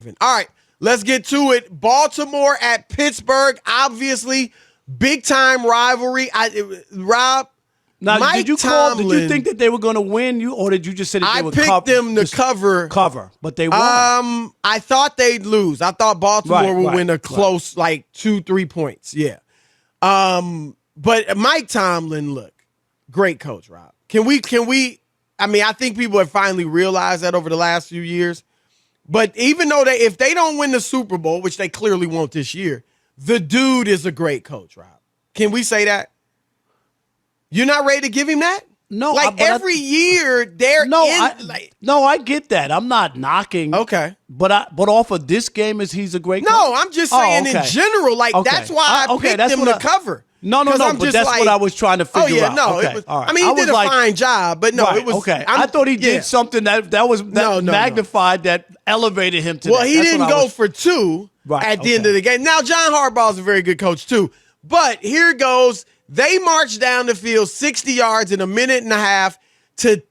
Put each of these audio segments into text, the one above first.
even. All right, let's get to it. Baltimore at Pittsburgh, obviously, big-time rivalry. Rob, now, Mike did you think that they were going to win, or did you just say that they would cover? I picked them to cover. But they won. I thought they'd lose. I thought Baltimore would win a close, 2-3 points. Yeah. But Mike Tomlin, look, great coach, Rob. Can we, I think people have finally realized that over the last few years. But even though if they don't win the Super Bowl, which they clearly won't this year, the dude is a great coach, Rob. Can we say that? You're not ready to give him that? No. Every year they're I get that. I'm not knocking. Okay. But off of this game, he's a great coach? No, I'm just saying in general. That's why I picked them to cover. No, but that's what I was trying to figure out. No, okay. It was, all right. He did a fine job, but no, it was okay. I thought he did something that was magnified, that elevated him to. Well, he didn't go for two at the end of the game. Now, John Harbaugh is a very good coach too, but here goes. They marched down the field 60 yards in a minute and a half to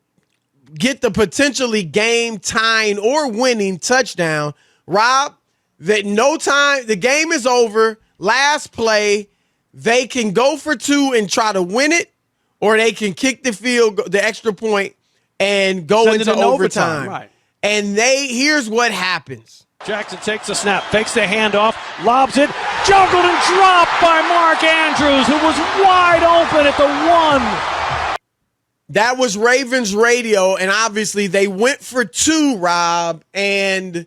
get the potentially game-tying or winning touchdown. Rob, the game is over. Last play, they can go for two and try to win it, or they can kick the extra point and go into overtime. Right. And here's what happens. Jackson takes the snap, fakes the handoff, lobs it, juggled and dropped by Mark Andrews, who was wide open at the 1. That was Ravens radio, and obviously they went for two, Rob. And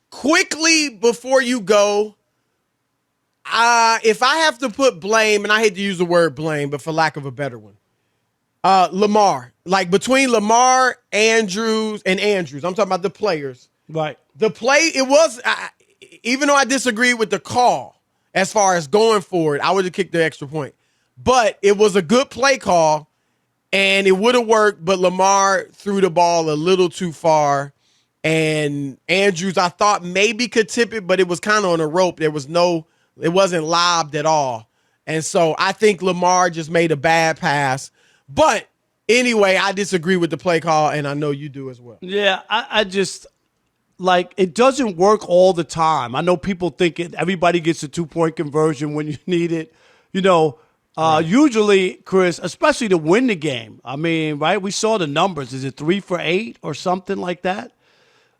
quickly before you go, if I have to put blame, and I hate to use the word blame, but for lack of a better one, Lamar. Between Lamar, Andrews, I'm talking about the players. Right. The play, it was, even though I disagree with the call as far as going for it, I would have kicked the extra point. But it was a good play call, and it would have worked, but Lamar threw the ball a little too far. And Andrews, I thought maybe could tip it, but it was kind of on a rope. It wasn't lobbed at all. And so I think Lamar just made a bad pass. But anyway, I disagree with the play call, and I know you do as well. Yeah, I just... it doesn't work all the time. I know people think everybody gets a 2-point conversion when you need it. Usually, Chris, especially to win the game. Right? We saw the numbers. Is it 3 for 8 or something like that?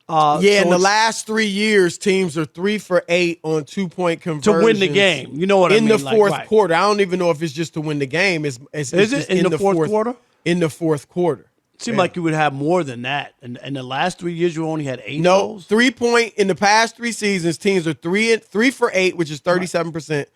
In the last 3 years, teams are 3 for 8 on 2-point conversions to win the game. You know what I mean? In the fourth quarter. I don't even know if it's just to win the game. Is it in the fourth quarter? In the fourth quarter. It seemed like you would have more than that. In the last 3 years, you only had 8 No, goals? 3-point in the past 3 seasons, teams are 3 for 8, which is 37%,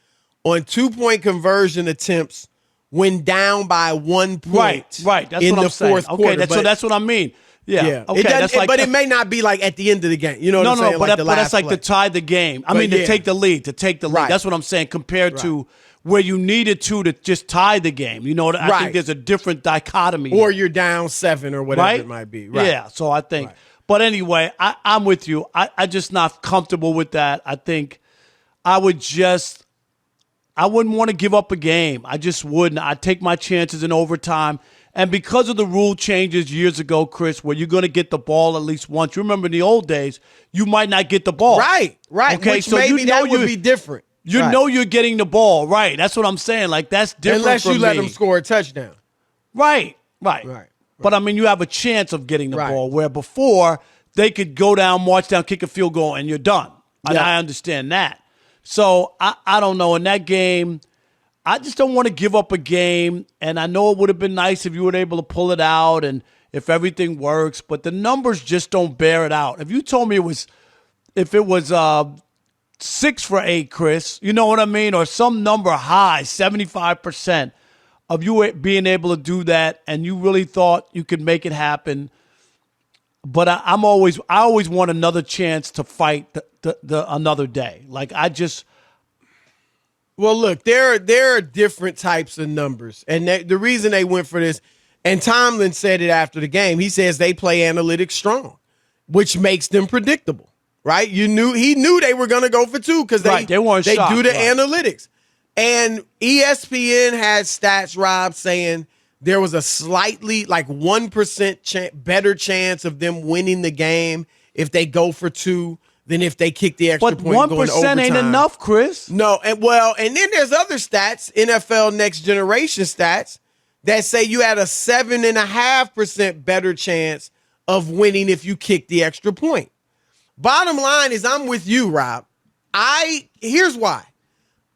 on 2-point conversion attempts when down by 1 point. Right. That's in what I'm the saying. fourth quarter. So that's what I mean. Yeah. Okay. But it may not be at the end of the game. You know what I'm saying? But that's to tie the game. To take the lead. Right. That's what I'm saying compared to where you needed to just tie the game. I think there's a different dichotomy. Or you're down 7 or whatever it might be. Right. Yeah, so I think. Right. But anyway, I'm with you. I'm just not comfortable with that. I think I wouldn't want to give up a game. I just wouldn't. I'd take my chances in overtime. And because of the rule changes years ago, Chris, where you're going to get the ball at least once. You remember in the old days, you might not get the ball. Right. Okay, so maybe that would be different. You know you're getting the ball, right? That's what I'm saying. That's different. Unless you let them score a touchdown. Right. But you have a chance of getting the ball, where before they could go down, march down, kick a field goal, and you're done. And I understand that. So I don't know. In that game, I just don't want to give up a game. And I know it would have been nice if you were able to pull it out and if everything works, but the numbers just don't bear it out. If you told me if it was 6 for 8, Chris, you know what I mean? Or some number high, 75% of you being able to do that, and you really thought you could make it happen. But I always want another chance to fight the another day. Well, look, there are different types of numbers, and the reason they went for this, and Tomlin said it after the game. He says they play analytics strong, which makes them predictable. Right? He knew they were going to go for 2 because they weren't they shocked, do the analytics. And ESPN had stats, Rob, saying there was a slightly 1% better chance of them winning the game if they go for 2 than if they kick the extra but point. But 1% ain't enough, Chris. No, and then there's other stats, NFL Next Generation stats, that say you had a 7.5% better chance of winning if you kick the extra point. Bottom line is, I'm with you, Rob. Here's why.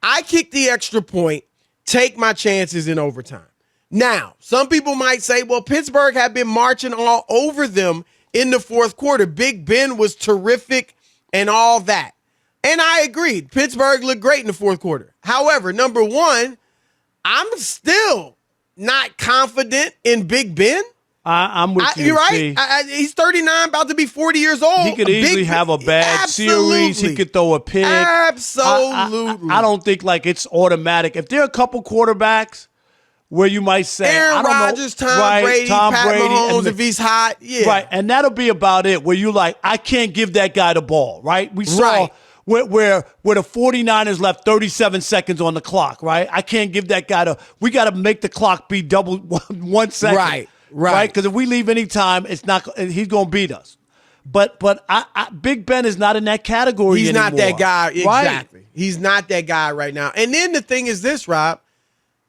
I kick the extra point, take my chances in overtime. Now, some people might say, well, Pittsburgh had been marching all over them in the fourth quarter. Big Ben was terrific and all that. And I agreed. Pittsburgh looked great in the fourth quarter. However, number one, I'm still not confident in Big Ben. I'm with you. You're right. He's 39, about to be 40 years old. He could easily have a bad series. He could throw a pick. Absolutely. I don't think like it's automatic. If there are a couple quarterbacks where you might say, Aaron Rodgers, Tom Brady, Pat Mahomes, if he's hot, yeah. Right, and that'll be about it, where you like, I can't give that guy the ball, right? We saw where the 49ers left 37 seconds on the clock, right? I can't give that guy we got to make the clock be double 1 second. Right, because if we leave any time, he's going to beat us. But Big Ben is not in that category anymore. He's not that guy. Exactly. Right? He's not that guy right now. And then the thing is this, Rob.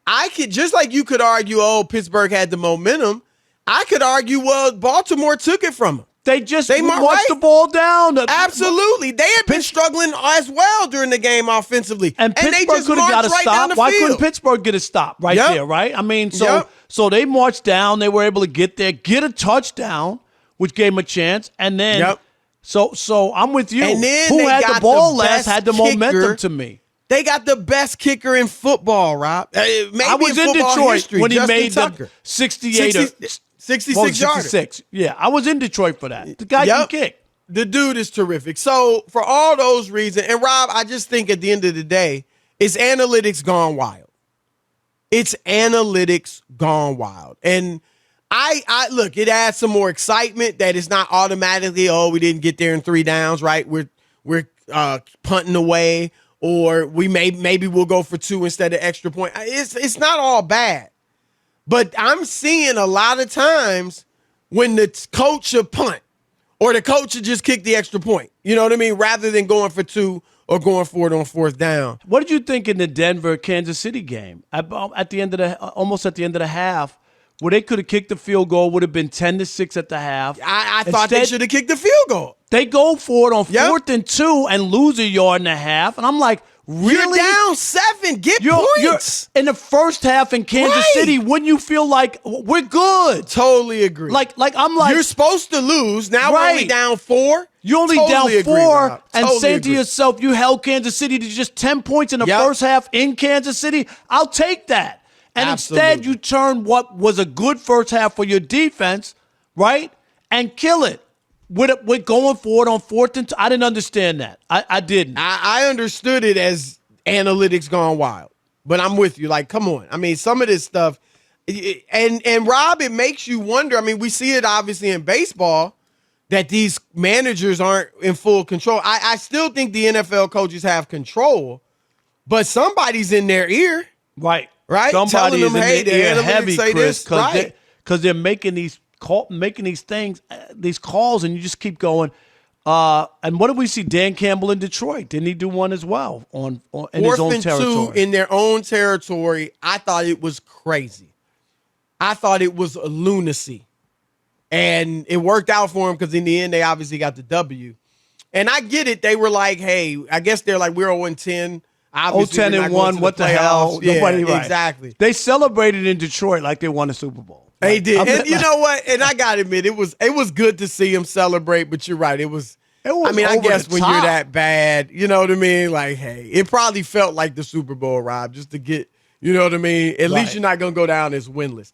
I could, just like you could argue, Pittsburgh had the momentum, I could argue, well, Baltimore took it from them. They marched the ball down. Absolutely. They had been struggling as well during the game offensively. And they just could have got a stop. Why couldn't Pittsburgh get a stop there, right? I mean, so they marched down. They were able to get there, get a touchdown, which gave them a chance. And then, so I'm with you. And then who had the ball last had the momentum to me. They got the best kicker in football, Rob. Maybe I was in Detroit history, when he made the 66 yards. 66. Yeah, I was in Detroit for that. The guy can kick. The dude is terrific. So for all those reasons, and Rob, I just think at the end of the day, it's analytics gone wild. It's analytics gone wild. And I look, it adds some more excitement that it's not automatically, we didn't get there in 3 downs, right? We're punting away. Or maybe we'll go for 2 instead of extra point. It's not all bad. But I'm seeing a lot of times when the coach should punt or the coach should just kick the extra point. You know what I mean? Rather than going for 2 or going for it on 4th down. What did you think in the Denver-Kansas City game? At the end of almost at the end of the half, where they could have kicked the field goal, would have been 10-6 at the half. I thought they should have kicked the field goal. They go for it on 4th and 2 and lose 1.5 yards. And I'm like, really? You're down 7. Get points. In the first half in Kansas City, wouldn't you feel like we're good? Totally agree. Like I'm like, you're supposed to lose. Now we're only down 4. You're only down 4 and saying to yourself, you held Kansas City to just 10 points in the first half in Kansas City. I'll take that. And instead, you turn what was a good first half for your defense, right, and kill it with going forward on 4th and 2. I didn't understand that. I didn't. I understood it as analytics gone wild. But I'm with you. Like, come on. I mean, some of this stuff, and Rob, it makes you wonder. I mean, we see it obviously in baseball that these managers aren't in full control. I still think the NFL coaches have control, but somebody's in their ear. Right. Somebody is in their ear heavy, Chris, because they're making these calls, and you just keep going. And what did we see? Dan Campbell in Detroit, didn't he do one as well in his own territory? 4th and 2 in their own territory. I thought it was crazy. I thought it was a lunacy, and it worked out for them because in the end they obviously got the W. And I get it. They were like, hey, I guess they're like, we're 0-10. 10-1, what the hell? Yeah, nobody, exactly. They celebrated in Detroit like they won a Super Bowl. They did. And you know what? And I got to admit, it was good to see them celebrate, but you're right. It was I mean, I guess when you're that bad, you know what I mean? Like, hey, it probably felt like the Super Bowl, Rob, just to get, you know what I mean? At least you're not going to go down as winless.